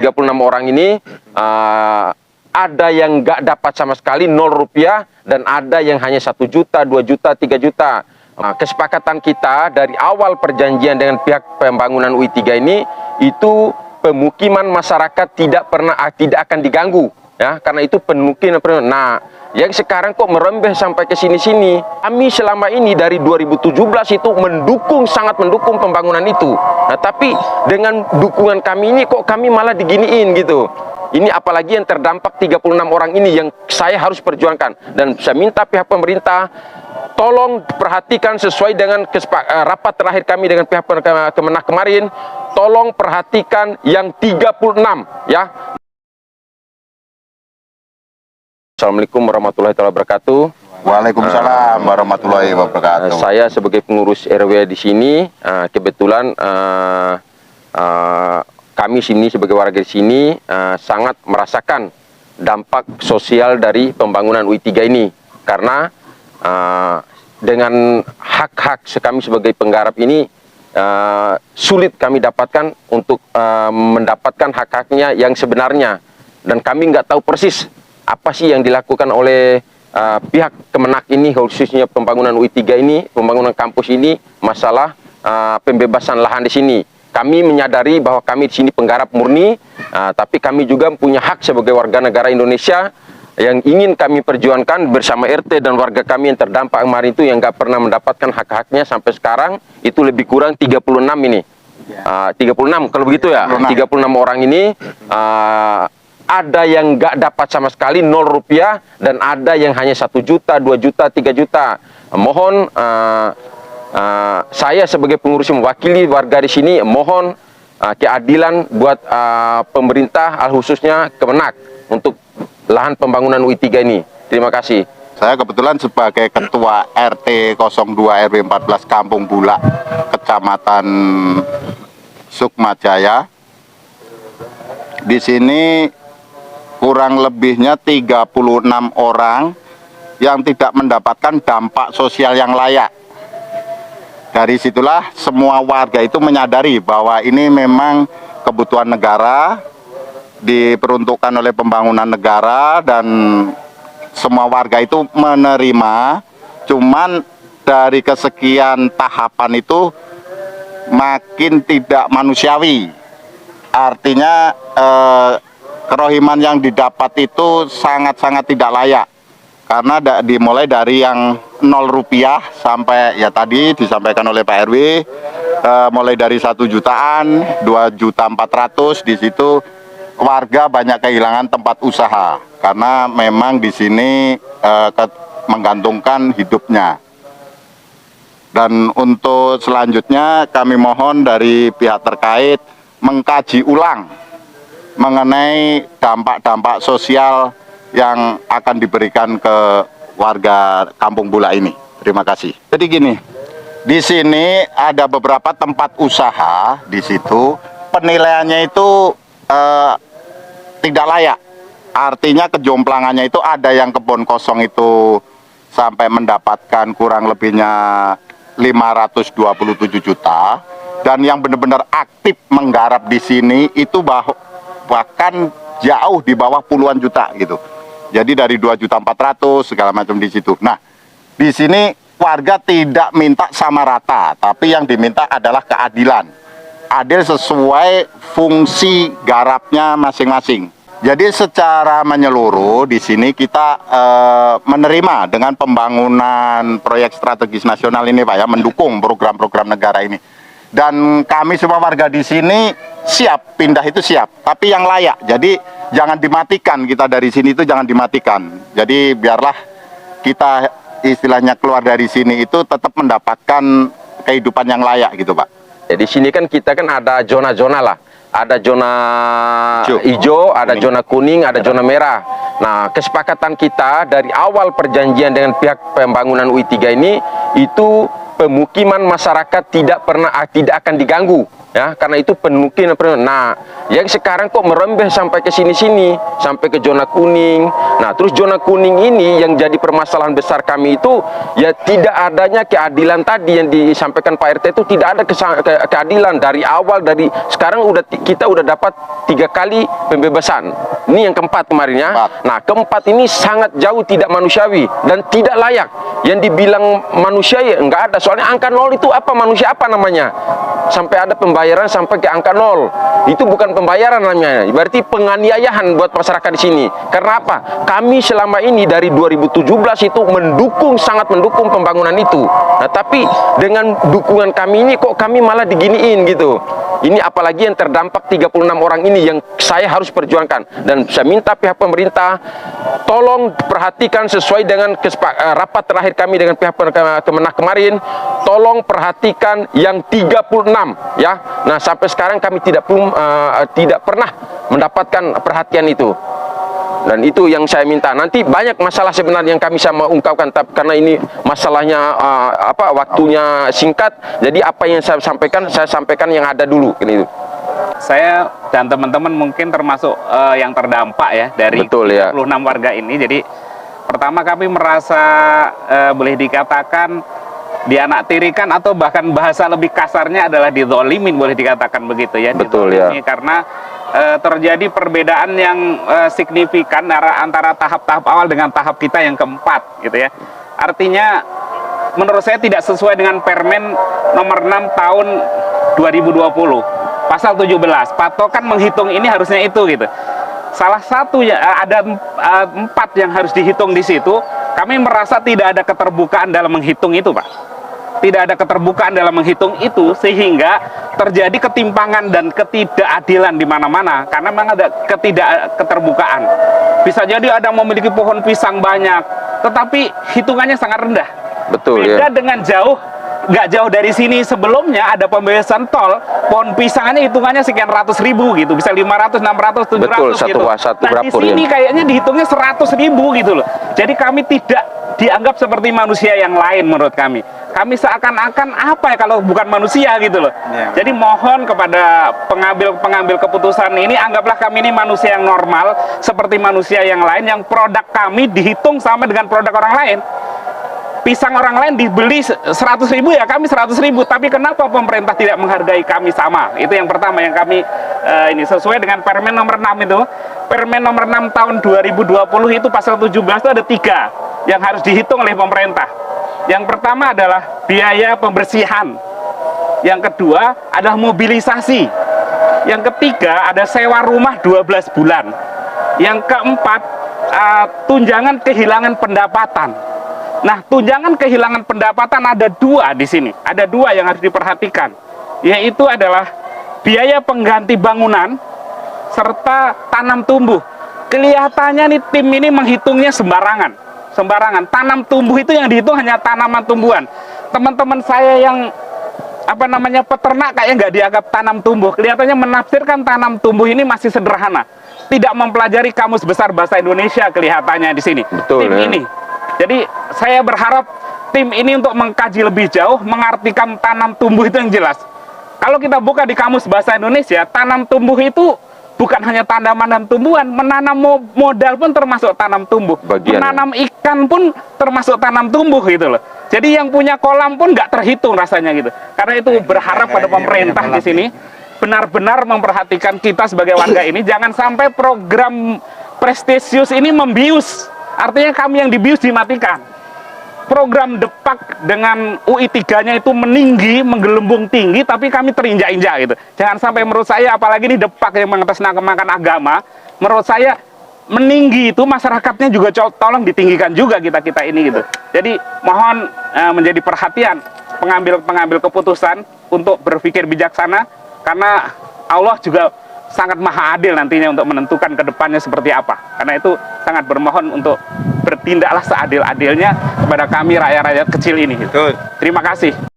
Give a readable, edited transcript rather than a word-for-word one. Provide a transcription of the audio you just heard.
36 orang ini ada yang nggak dapat sama sekali 0 rupiah dan ada yang hanya 1 juta, 2 juta, 3 juta. Kesepakatan kita dari awal perjanjian dengan pihak pembangunan UI3 ini itu pemukiman masyarakat tidak akan diganggu ya, karena itu pemukiman. Nah, yang sekarang kok merembes sampai ke sini-sini. Kami selama ini dari 2017 itu sangat mendukung pembangunan itu. Nah, tapi dengan dukungan kami ini kok kami malah diginiin gitu. Ini apalagi yang terdampak 36 orang ini yang saya harus perjuangkan. Dan saya minta pihak pemerintah tolong perhatikan sesuai dengan rapat terakhir kami dengan pihak Kemenak kemarin. Tolong perhatikan yang 36 ya. Assalamualaikum warahmatullahi wabarakatuh. Waalaikumsalam warahmatullahi wabarakatuh. Saya sebagai pengurus RW di sini, kebetulan kami sini sebagai warga di sini sangat merasakan dampak sosial dari pembangunan UI3 ini, karena dengan hak-hak kami sebagai penggarap ini sulit kami dapatkan untuk mendapatkan hak-haknya yang sebenarnya, dan kami nggak tahu persis apa sih yang dilakukan oleh pihak Kemenak ini, khususnya pembangunan UI3 ini, pembangunan kampus ini, masalah pembebasan lahan di sini. Kami menyadari bahwa kami di sini penggarap murni, tapi kami juga punya hak sebagai warga negara Indonesia yang ingin kami perjuangkan bersama RT dan warga kami yang terdampak kemarin itu yang nggak pernah mendapatkan hak-haknya sampai sekarang itu lebih kurang 36 ini. 36 kalau begitu ya, 36 orang ini ada yang nggak dapat sama sekali 0 rupiah dan ada yang hanya 1 juta, 2 juta, 3 juta. Mohon saya sebagai pengurus mewakili warga di sini, mohon keadilan buat pemerintah, khususnya Kemenak untuk lahan pembangunan UI3 ini. Terima kasih. Saya kebetulan sebagai Ketua RT 02 RW 14 Kampung Bulak, Kecamatan Sukmajaya. Di sini kurang lebihnya 36 orang yang tidak mendapatkan dampak sosial yang layak. Dari situlah semua warga itu menyadari bahwa ini memang kebutuhan negara, diperuntukkan oleh pembangunan negara, dan semua warga itu menerima. Cuman dari kesekian tahapan itu makin tidak manusiawi. Artinya kerohiman yang didapat itu sangat-sangat tidak layak, karena dimulai dari yang 0 rupiah sampai ya tadi disampaikan oleh Pak RW, mulai dari 1 jutaan, 2.400.000. Di situ warga banyak kehilangan tempat usaha karena memang di sini menggantungkan hidupnya. Dan untuk selanjutnya kami mohon dari pihak terkait mengkaji ulang mengenai dampak-dampak sosial yang akan diberikan ke warga Kampung Bulak ini. Terima kasih. Jadi gini, di sini ada beberapa tempat usaha, di situ penilaiannya itu tidak layak. Artinya kejomplangannya itu ada yang kebun kosong itu sampai mendapatkan kurang lebihnya 527 juta, dan yang benar-benar aktif menggarap di sini itu bahkan jauh di bawah puluhan juta gitu. Jadi dari 2.400.000 segala macam di situ. Nah, di sini warga tidak minta sama rata, tapi yang diminta adalah keadilan. Adil sesuai fungsi garapnya masing-masing. Jadi secara menyeluruh di sini kita menerima dengan pembangunan proyek strategis nasional ini, Pak ya, mendukung program-program negara ini. Dan kami semua warga di sini siap, pindah itu siap, tapi yang layak. Jadi jangan dimatikan, kita dari sini itu jangan dimatikan. Jadi biarlah kita istilahnya keluar dari sini itu tetap mendapatkan kehidupan yang layak gitu, Pak. Di sini kan kita kan ada zona-zona lah. Ada zona hijau, ada zona kuning, ada zona merah. Nah, kesepakatan kita dari awal perjanjian dengan pihak pembangunan UI3 ini itu pemukiman masyarakat tidak akan diganggu Ya, karena itu pemukiman. Nah, yang sekarang kok merembes sampai ke sini-sini, sampai ke zona kuning. Nah, terus zona kuning ini yang jadi permasalahan besar kami itu ya tidak adanya keadilan tadi yang disampaikan Pak RT itu, tidak ada keadilan dari awal. Dari sekarang kita udah dapat 3 kali pembebasan. Ini yang keempat kemarin ya. Nah, keempat ini sangat jauh tidak manusiawi dan tidak layak. Yang dibilang manusia ya enggak ada, soalnya angka 0 itu apa, manusia apa namanya? Sampai ada pembayaran sampai ke angka 0. Itu bukan pembayaran namanya. Berarti penganiayaan buat masyarakat di sini. Karena apa? Kami selama ini dari 2017 itu sangat mendukung pembangunan itu. Nah, tapi dengan dukungan kami ini kok kami malah diginiin gitu. Ini apalagi yang terdampak 36 orang ini yang saya harus perjuangkan. Dan saya minta pihak pemerintah tolong perhatikan sesuai dengan rapat terakhir kami dengan pihak Kemenak kemarin. Tolong perhatikan yang 36 ya. Nah, sampai sekarang kami tidak pernah mendapatkan perhatian itu. Dan itu yang saya minta. Nanti banyak masalah sebenarnya yang kami sama ungkapkan, tapi karena ini masalahnya waktunya singkat, jadi apa yang saya sampaikan yang ada dulu gitu. Saya dan teman-teman mungkin termasuk yang terdampak ya dari 36 warga ini. Jadi pertama kami merasa boleh dikatakan dianaktirikan, atau bahkan bahasa lebih kasarnya adalah dizolimin, boleh dikatakan begitu ya. Betul ya. Karena terjadi perbedaan yang signifikan antara tahap-tahap awal dengan tahap kita yang keempat gitu ya. Artinya menurut saya tidak sesuai dengan Permen nomor 6 tahun 2020 pasal 17. Patokan menghitung ini harusnya itu gitu. Salah satu ya, ada 4 yang harus dihitung di situ. Kami merasa tidak ada keterbukaan dalam menghitung itu, Pak. Tidak ada keterbukaan dalam menghitung itu, sehingga terjadi ketimpangan dan ketidakadilan di mana-mana karena memang ada keterbukaan. Bisa jadi ada yang memiliki pohon pisang banyak, tetapi hitungannya sangat rendah. Betul. Beda dengan nggak jauh dari sini sebelumnya ada pembebasan tol, pohon pisangnya hitungannya sekian ratus ribu gitu, bisa 500, 600, 700 betul, gitu. Nah di sini kayaknya dihitungnya 100.000 gitu loh. Jadi kami tidak dianggap seperti manusia yang lain menurut kami. Kami seakan-akan apa ya kalau bukan manusia gitu loh. Jadi mohon kepada pengambil keputusan ini, anggaplah kami ini manusia yang normal seperti manusia yang lain, yang produk kami dihitung sama dengan produk orang lain. Pisang orang lain dibeli 100.000 ya, kami 100.000. Tapi kenapa pemerintah tidak menghargai kami sama? Itu yang pertama yang kami ini sesuai dengan Permen nomor 6 itu. Permen nomor 6 tahun 2020 itu pasal 17 itu ada 3 yang harus dihitung oleh pemerintah. Yang pertama adalah biaya pembersihan. Yang kedua adalah mobilisasi. Yang ketiga ada sewa rumah 12 bulan. Yang keempat tunjangan kehilangan pendapatan. Nah, tunjangan kehilangan pendapatan ada 2 di sini. Ada 2 yang harus diperhatikan. Yaitu adalah biaya pengganti bangunan serta tanam tumbuh. Kelihatannya nih tim ini menghitungnya sembarangan. Tanam tumbuh itu yang dihitung hanya tanaman tumbuhan. Teman-teman saya yang peternak kayak nggak dianggap tanam tumbuh. Kelihatannya menafsirkan tanam tumbuh ini masih sederhana. Tidak mempelajari kamus besar bahasa Indonesia kelihatannya di sini. Betul, tim ini. Jadi saya berharap tim ini untuk mengkaji lebih jauh, mengartikan tanam tumbuh itu yang jelas. Kalau kita buka di kamus bahasa Indonesia, tanam tumbuh itu bukan hanya tanaman dan tumbuhan, menanam modal pun termasuk tanam tumbuh. Menanam ikan pun termasuk tanam tumbuh gitu loh. Jadi yang punya kolam pun nggak terhitung rasanya gitu. Karena itu berharap pada pemerintah di sini benar-benar memperhatikan kita sebagai warga ini, jangan sampai program prestisius ini membius. Artinya kami yang dibius dimatikan. Program Depak dengan UI 3-nya itu meninggi, menggelembung tinggi, tapi kami terinjak-injak gitu. Jangan sampai menurut saya, apalagi ini Depak yang mengatasnamakan agama, menurut saya meninggi itu masyarakatnya juga tolong ditinggikan juga kita ini gitu. Jadi mohon menjadi perhatian pengambil keputusan untuk berpikir bijaksana, karena Allah juga sangat maha adil nantinya untuk menentukan ke depannya seperti apa. Karena itu sangat bermohon untuk bertindaklah seadil-adilnya kepada kami rakyat-rakyat kecil ini. Terima kasih.